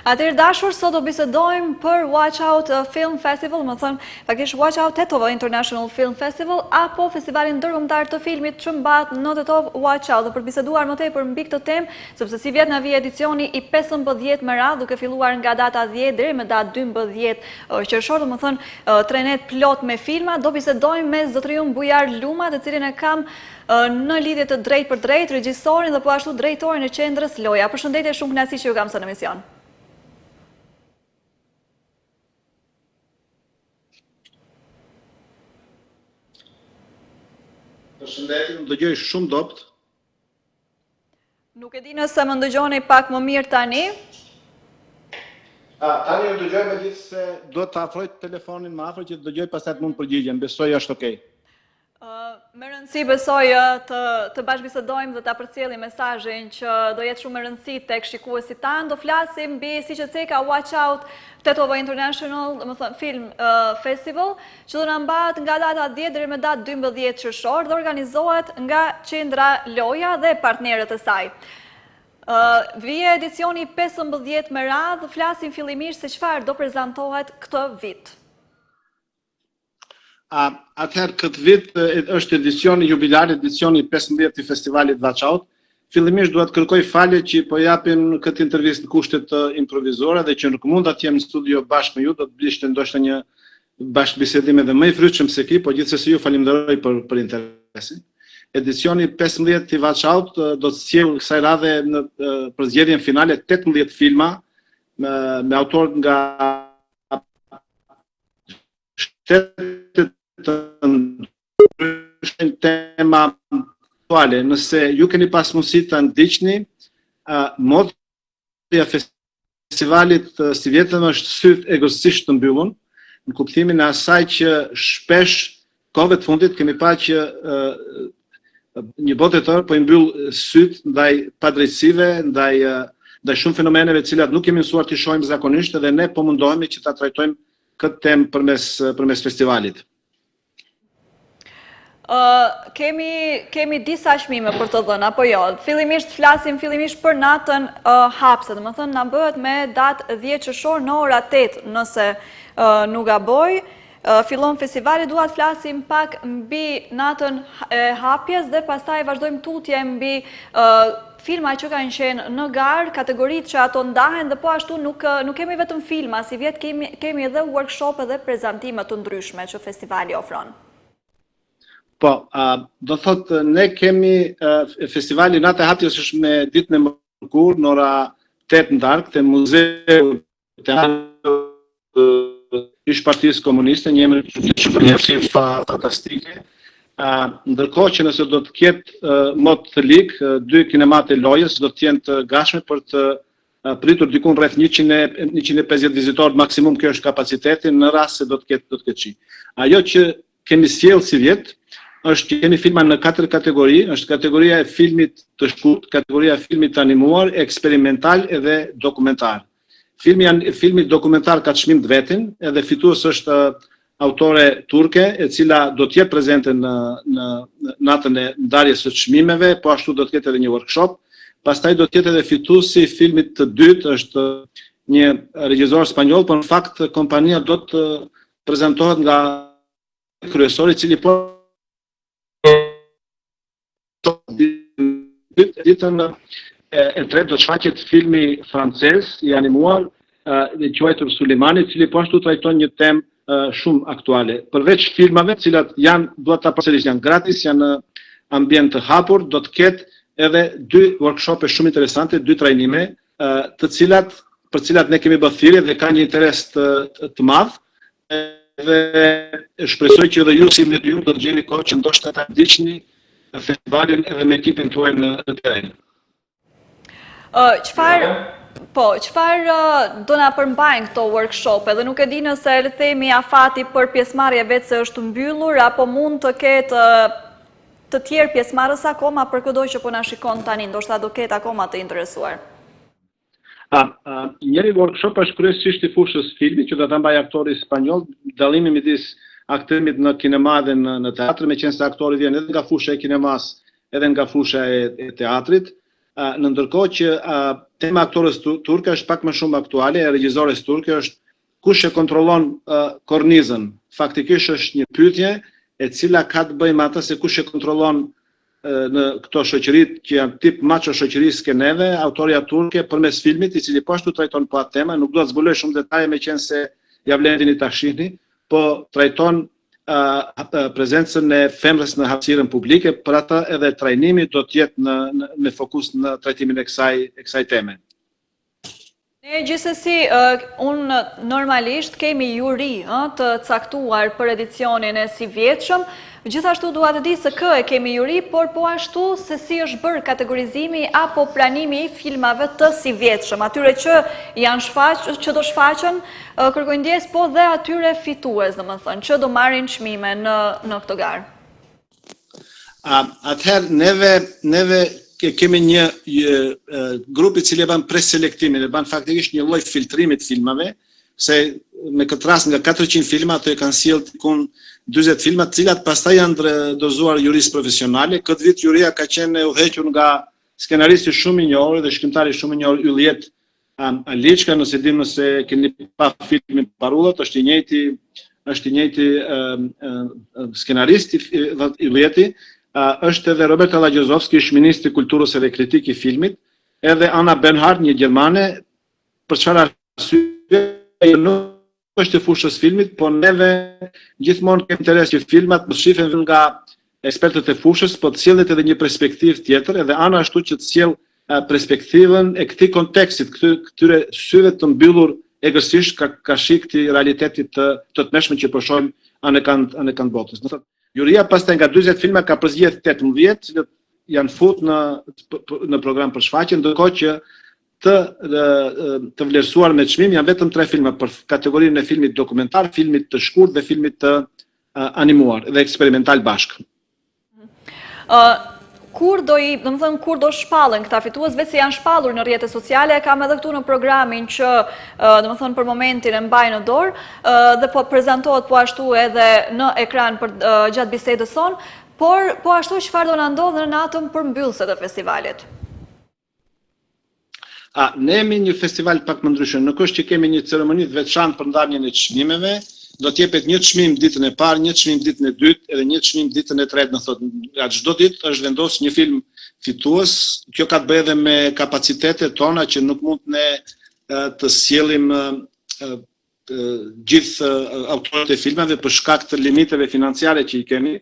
Atëherë dashur, sot do bisedojmë për Watch Out Film Festival, më thënë, faktisht Watch Out Tetovo International Film Festival, apo festivalin ndërkombëtar të filmit që mbahet në Tetov Watch Out. Dhe për biseduar më tepër mbi këtë temë, sepse si vjet na vije edicioni i 15 me radhë, duke filluar nga data 10 deri në datë 12 qershor, do të thënë trenet plot me filma, do bisedojmë me zotëriun Bujar Luma, të cilin e kam në lidhje të drejtë për drejtë, regjisorin dhe po ashtu drejtorin e qendrës Loja. Përshëndetje, shumë kënaqësi që ju kam sot në emision. Përshëndetje, më dëgjoj shumë dopt. Nuk e di nëse më ndëgjoni pak më mirë tani. Tani ju dëgjoj, megjithëse duhet të afroj telefonin më afër që të dëgjoj, pastaj të mund përgjigjem. Besoj është okay. Me rëndësi besoj të bashkëbisedojmë dhe të përcjellim mesazhin që do jetë shumë me rëndësi tek shikuesit tanë. Do flasim mbi, siç e theka, Watch Out Tetovo International, domethënë Film Festival, që do na mbahet nga data 10 deri në datë 12 qershor dhe organizohet nga Qendra Loja dhe partnerët e saj. Vije edicioni 15 me radhë, flasim fillimisht se çfarë do prezantohet këtë vit. Atëherë këtë vit është edicioni jubilar, edicioni 15 i festivalit Watch Out. Fillimisht duhet kërkoj falje që po japim këtë intervistë në kushte të improvizore dhe që nuk mund të jem në studio bashkë me ju, do të ishte ndoshta një bashkëbisedim edhe më i frytshëm se ky, po gjithsesi ju falenderoj për interesin. Edicioni 15 i Watch Out do të sjellë kësaj radhe në përzgjedhjen finale 18 filma me autor nga shtetet të ndryshme, tema aktuale. Nëse ju keni pas mundësi ta ndiqni, mottoja e festivalit si vjetëm është syt egosisht të mbyllur, në kuptimin e asaj që shpesh kohëve të fundit kemi parë që një botë tjetër po i mbyll syt ndaj padrejtësive, ndaj shumë fenomeneve të cilat nuk kemi mësuar të shohim zakonisht dhe ne po mundohemi që ta trajtojmë këtë temë përmes festivalit. Kemi disa çmime për të dhënë, apo jo? Flasim fillimisht për natën hapse, domethënë na bëhet me datë 10 qershor në ora 8, nëse nuk gaboj. Fillon festivali, dua të flasim pak mbi natën e hapjes dhe pastaj vazhdojmë tutje mbi filma që kanë qenë në garë, kategoritë që ato ndahen dhe po ashtu nuk kemi vetëm filma, si vjet kemi edhe workshop dhe prezantime të ndryshme që festivali ofron. Po, do thotë ne kemi festivali Natë e Hapjes është me ditën e mërkurë në ora 8 në darkë te Muzeu ish Partisë Komuniste, një emër fantastike. Ndërkohë që nëse do të ketë mod të ligë, 2 kinemat e Lojës do të jenë të gatshme për të pritur dikun rreth 150 vizitorë maksimum, kjo është kapaciteti në rast se do të ketë shi. Ajo që kemi sjellë si vjet është që kemi filma në 4 kategori, është kategoria e filmit të shkurt, kategoria e filmit të animuar, eksperimental edhe dokumentar. Filmi dokumentar ka çmim të vetin, edhe fitues është autore turke, e cila do të jetë prezente në natën e ndarjes së çmimeve, po ashtu do të ketë edhe një workshop. Pastaj do të jetë edhe fituesi i filmit të dytë, është një regjisor spanjoll, por në fakt kompania do të prezantohet nga kryesori, i cili po ditën e tretë do të shfaqet filmi francez i animuar i quajtur Sulemani, i cili po ashtu trajton një temë shumë aktuale. Përveç filmave, të cilat duhet ta përsëris, janë gratis, janë në ambient të hapur, do të ketë edhe 2 workshope shumë interesante, 2 trajnime, për cilat ne kemi bërë thirrje dhe ka një interes të madh. Dhe shpresoj që edhe ju si me ju do të gjeni kohë që ndoshta ta ndiqni festivalin edhe me ekipin tuaj në terren. Çfarë do na përmbajnë këto workshope? Dhe nuk e di nëse le të themi afati për pjesëmarrje vetë se është mbyllur apo mund të ketë të tjerë pjesëmarrës akoma për çdo që po na shikon tani, ndoshta do ketë akoma të interesuar. Njëri workshop është kryesisht i fushës filmi, që do ta mbajë aktori spanjoll, dallimi midis aktorit në kinema dhe në teatr, meqense aktori vjen edhe nga fusha e kinemas edhe nga fusha e teatrit. Në ndërkohë që tema aktorës turke është pak më shumë aktuale, e regjizores turke është kush e kontrollon kornizën. Faktikisht është një pyetje e cila ka të bëjë me atë se kush e kontrollon në këto shoqërit që janë tip macho shoqërisë ke neve, autoria turke përmes filmit i cili po ashtu trajton po atë temë, nuk do të zbuloj shumë detaje meqense ja vlen dini ta shihni, po trajton prezencën e femrës në hapësirën publike, për atë edhe trajnimi do të jetë në fokus në trajtimin e kësaj teme. Ne gjithsesi, unë normalisht kemi juri të caktuar për edicionin e si vjetshëm, gjithashtu dua të di se kë e kemi juri, por po ashtu se si është bërë kategorizimi apo pranimi i filmave të si vjetshëm, atyre që do shfaqen kërkojnë ndjes, po dhe atyre fitues, domethënë, që do marrin çmime në këtë garë. Atëherë neve kemi një grup i cili e bën preselektimin, e bën faktikisht një lloj filtrimi të filmave, se me këtë rast nga 400 filma ato e kanë sjellë tikun 40 filma, të cilat pastaj janë dozuar juristë profesionale. Këtë vit juria ka qenë e udhëhequr nga skenaristi shumë i njohur dhe shkrimtari shumë i njohur Ylliet Aliçka, nëse dim nëse keni pa filmin Parullat, është i njëjti skenarist Yllieti, është edhe Robert Allagözowski, ish ministri i kulturës edhe kritik i filmit, edhe Anna Bernhard, një gjermane, për çfarë arsye nuk është e fushës filmit, po neve gjithmonë kemi interes që filmat të shihen nga ekspertët e fushës, po të sjellet edhe një perspektivë tjetër, edhe Ana ashtu që të sjell perspektivën e këtij kontekstit, këtyre syve të mbyllur egërsisht ka shik këtij realitetit të tmeshëm që po shohim anë kanë botës. Do thotë, juria pastaj nga 40 filma ka përzgjedh 18, cilët janë futur në program për shfaqje, ndërkohë që të vlerësuar me çmim janë vetëm 3 filma për kategorinë e filmit dokumentar, filmit të shkurt dhe filmit të animuar dhe eksperimental bashkë. Kur do shpallen këta fitues, vetë se janë shpallur në rrjetet sociale, kam edhe këtu në programin që për momentin e mbaj në dorë dhe po prezantohet po ashtu edhe në ekran për gjatë bisedës sonë, por po ashtu çfarë do na ndodhë në natën përmbyllëse të festivalit? Ne jemi një festival pak më ndryshe, nuk është që kemi një ceremoni të veçantë për ndarjen e çmimeve, do të jepet një çmim ditën e parë, një çmim ditën e dytë, edhe një çmim ditën e tretë, do thotë, nga çdo ditë është vendosur një film fitues. Kjo ka të bëjë edhe me kapacitetet tona që nuk mund ne të sjellim gjithë autorët e filmave për shkak të limiteve financiare që i kemi.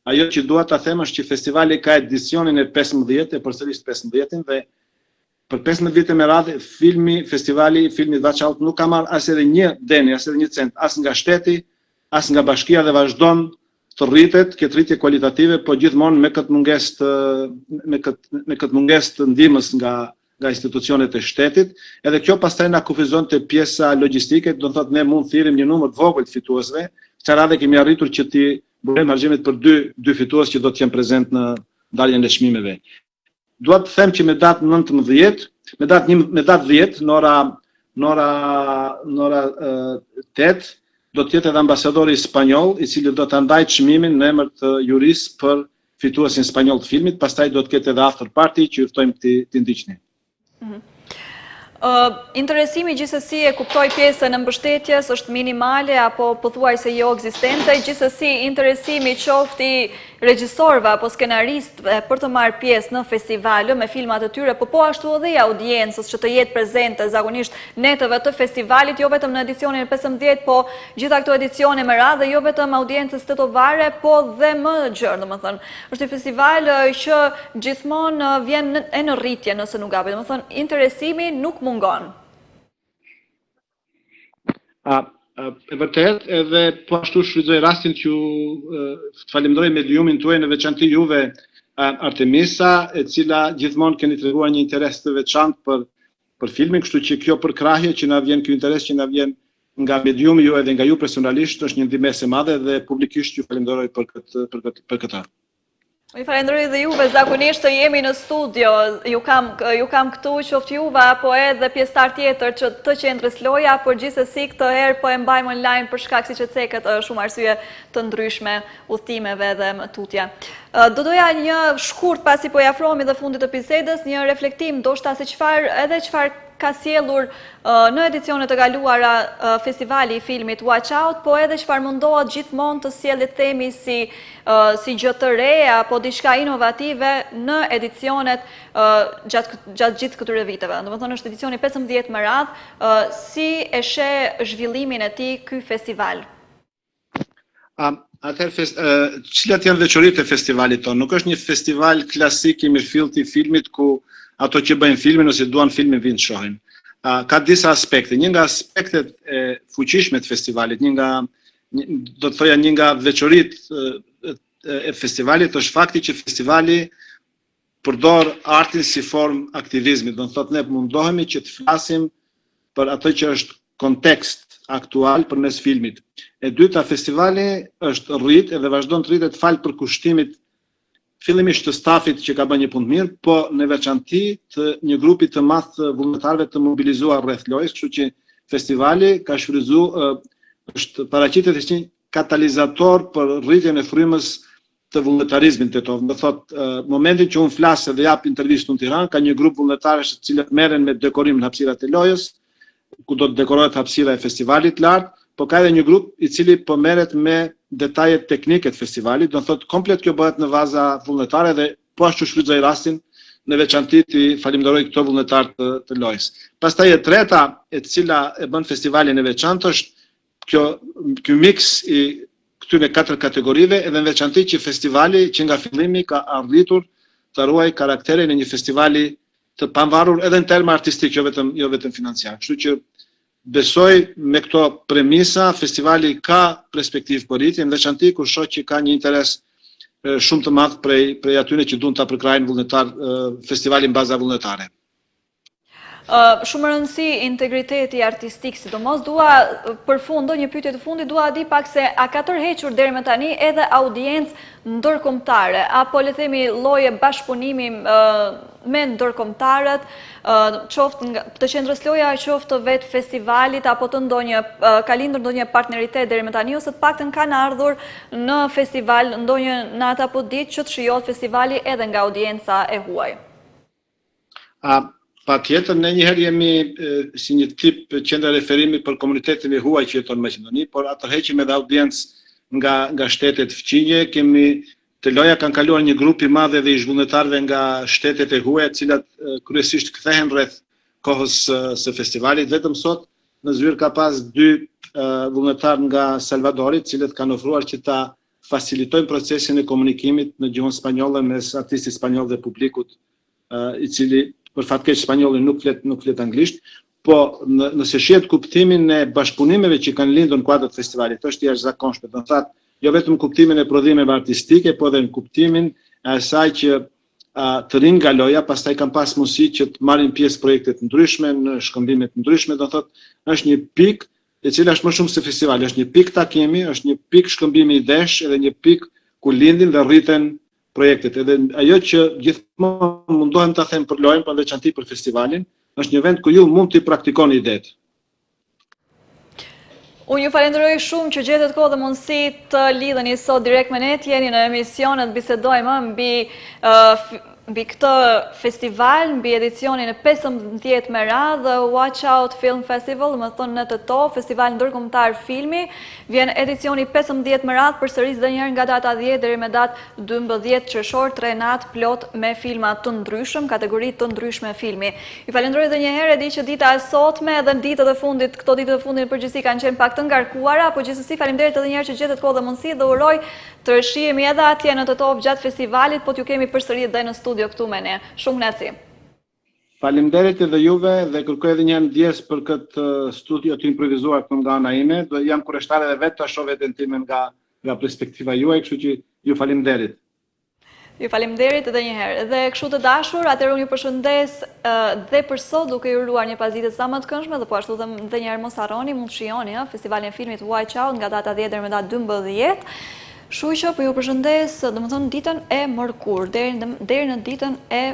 Ajo që dua ta them është që festivali ka edicionin e 15, e përsëris 15-ën dhe për 15 vite me radhë, festivali filmit Watch Out nuk ka marrë as edhe një deni, as edhe një cent, as nga shteti, as nga bashkia dhe vazhdon të rritet, këtë rritje kualitative, po gjithmonë me këtë mungesë të ndihmës nga institucionet e shtetit, edhe kjo pastaj na kufizon te pjesa logjistike, do të thotë ne mund thirrim një numër të vogël të fituesve, çfarë radhe kemi arritur që ti bëjmë harxhimet për dy fitues që do të jenë prezent në ndarjen e çmimeve. Dua të them që me datë 19, me datë 10, në ora 8, do të jetë edhe ambasadori spanjoll, i cili do të ndajë çmimin në emër të jurisë për fituesin spanjoll të filmit, pastaj do të ketë edhe after party që ju ftojmë të ndiqni. Interesimi gjithsesi e kuptoj pjesën e mbështetjes është minimale apo pothuajse jo ekzistente, gjithsesi interesimi qofti regjisorëve apo skenaristëve për të marrë pjesë në festivalë me filmat e tyre, po ashtu edhe audiencës që të jetë prezente zakonisht netëve të festivalit, jo vetëm në edicionin e 15, po gjitha këto edicione me radhë, jo vetëm audiencës tetovare, po dhe më gjërë, domethënë. Është një festival që gjithmonë vjen e në rritje nëse nuk gabet, domethënë interesimi nuk mungon. E vërtet, edhe po ashtu shfrytëzoj rastin që të falenderoj mediumin tuaj, në veçantë juve Artemisa, e cila gjithmonë keni treguar një interes të veçantë për filmin, kështu që kjo përkrahje që na vjen, ky interes që na vjen nga mediumi ju edhe nga ju personalisht është një ndihmës e madhe dhe publikisht ju falenderoj për këtë. Ju falenderoj dhe juve, zakonisht të jemi në studio, ju kam këtu qoftë juve, apo edhe pjesëtar tjetër që të qendrës loja, por gjithsesi këtë herë po e mbajmë online për shkak siç e cekët shumë arsye të ndryshme, udhëtimeve dhe më tutje. Do doja një shkurt pasi po i afrohemi dhe fundit të bisedës, një reflektim ndoshta se çfarë ka sjellur në edicionet të kaluara festivali i filmit Watch Out, po edhe çfarë mundohet gjithmonë të sjellë themi si gjë të re apo diçka inovative në edicionet gjatë gjithë këtyre viteve. Domethënë është edicioni 15 me radhë, si e sheh zhvillimin e tij ky festival? Atëherë, cilat janë veçoritë e festivalit tonë? Nuk është një festival klasik i mirëfillt i filmit ku ato që bëjnë filmin ose duan filmin vinë të shohin. Ka disa aspekte. Një nga aspektet e fuqishme të festivalit, do të thoja një nga veçoritë e festivalit është fakti që festivali përdor artin si formë aktivizmi. Do të thotë ne mundohemi që të flasim për atë që është kontekst aktual përmes filmit. E dyta, festivali është rrit edhe vazhdon të rritet fal për kushtimit fillimisht të stafit që ka bërë një punë mirë, po në veçanti të një grupi të madh të vullnetarëve të mobilizuar rreth lojës, kështu që festivali ka shfrytzuar është paraqitet si një katalizator për rritjen e frymës të vullnetarizmit të tonë. Do thotë, momentin që unë flas dhe jap intervistë në Tiranë, ka një grup vullnetarësh të cilët merren me dekorimin në hapësirat e lojës, ku do të dekorohet hapësira e festivalit lart, po ka edhe një grup i cili po merret me detajet teknike të festivalit, do të thotë komplet kjo bëhet në baza vullnetare dhe po ashtu shfrytëzoj rastin në veçanti të falenderoj këto vullnetar të lojës. Pastaj e treta, e cila e bën festivalin e veçantë është ky miks i këtyre 4 kategorive, edhe në veçanti që festivali që nga fillimi ka arritur të ruaj karakterin e një festivali të pavarur edhe në terma artistik, jo vetëm financiar. Kështu që besoj me këto premisa, festivali ka perspektivë për rritje, në veçanti kur shoh që ka një interes shumë të madh prej atyre që duan ta përkrajnë festivalin baza vullnetare. Shumë rëndësi integriteti artistik, sidomos dua për fund, një pyetje të fundit, dua di pak se a ka tërhequr deri më tani edhe audiencë ndërkombëtare, apo le themi lloje bashkëpunimi me ndërkombëtarët, qoftë të qendrës loja, qoftë të vetë festivalit, apo të ka lindur ndonjë partneritet deri më tani, ose të paktën kanë ardhur në festival ndonjë natë apo ditë që të shijohet festivali edhe nga audienca e huaj. Patjetër, ne njëherë jemi si një tip qendra referimi për komunitetin e huaj që jeton në Maqedoni, por atërheqim edhe audiencë nga shtetet fqinje. Të loja kanë kaluar një grup i madh edhe i zhvullnetarëve nga shtetet e huaja, të cilat kryesisht kthehen rreth kohës së festivalit. Vetëm sot në zyrë ka pas 2 vullnetarë nga Salvadori, të cilët kanë ofruar që ta facilitojnë procesin e komunikimit në gjuhën spanjolle mes artistit spanjoll dhe publikut, i cili për fatkeq spanjolli nuk flet anglisht, po nëse shihet kuptimin e bashkëpunimeve që kanë lindur në kuadër të festivalit, është i jashtëzakonshëm. Do të thotë, jo vetëm kuptimin e prodhimeve artistike, po edhe në kuptimin e asaj që të rinë nga loja, pastaj kanë pas mundësi që të marrin pjesë projekte të ndryshme, në shkëmbime të ndryshme. Do të thotë, është një pikë e cila është më shumë se festivali, është një pikë takimi, është një pikë shkëmbimi idesh, edhe një pikë ku lindin dhe rriten projektet. Edhe ajo që gjithmonë mundohem ta them për lojën, por veçanti për festivalin, është një vend ku ju mund të praktikoni idetë. Unë ju falenderoj shumë që gjetët kohë dhe mundësi të lidheni sot direkt me ne, jeni në emisionet bisedojmë mbi këtë festival, mbi edicionin e 15 me radhë, Watch Out Film Festival, më thonë në TTO, festival ndërkombëtar filmi, vjen edicioni 15 me radhë, përsëris dhe njërë nga data 10 deri me datë 12 qershor, 3 natë plot me filma të ndryshëm, kategori të ndryshme filmi. Ju falenderoj dhe njëherë, di që dita e sotme dhe ditët e fundit, këto ditët e fundit në përgjithësi kanë qenë pak të ngarkuara, po gjithsesi faleminderit edhe njëherë që gjetët kohë dhe mundësi dhe uroj të shihemi edhe atje në TTO gjatë festivalit, po t'ju kemi përsëri edhe në studio këtu me ne. Shumë kënaqësi. Faleminderit edhe juve dhe kërkoj edhe një ndjes për këtë studio të improvisuar këtu nga ana ime. Do jam kurreshtar edhe vetë ta shoh veten time nga perspektiva juaj, kështu që ju faleminderit. Ju faleminderit edhe një herë. Dhe kështu të dashur, atëherë unë ju përshëndes dhe për sot duke ju uruar një pasditë sa më të këndshme dhe po ashtu edhe një herë mos harroni, mund të shihoni festivalin e filmit Watch Out nga data 10 deri me datën 12. Shuqë, po ju përshëndes, domethënë ditën e mërkur, deri në ditën e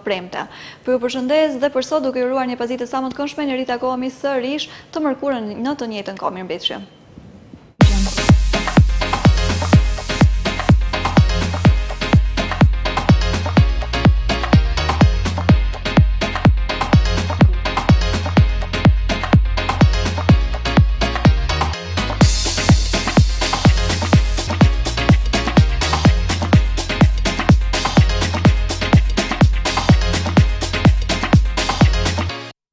premte. Po ju përshëndes dhe për sot duke ju uruar një pasditë sa më të këndshme, ne ritakohemi sërish të mërkurën në të njëjtën kohë. Mirëmbëjtje.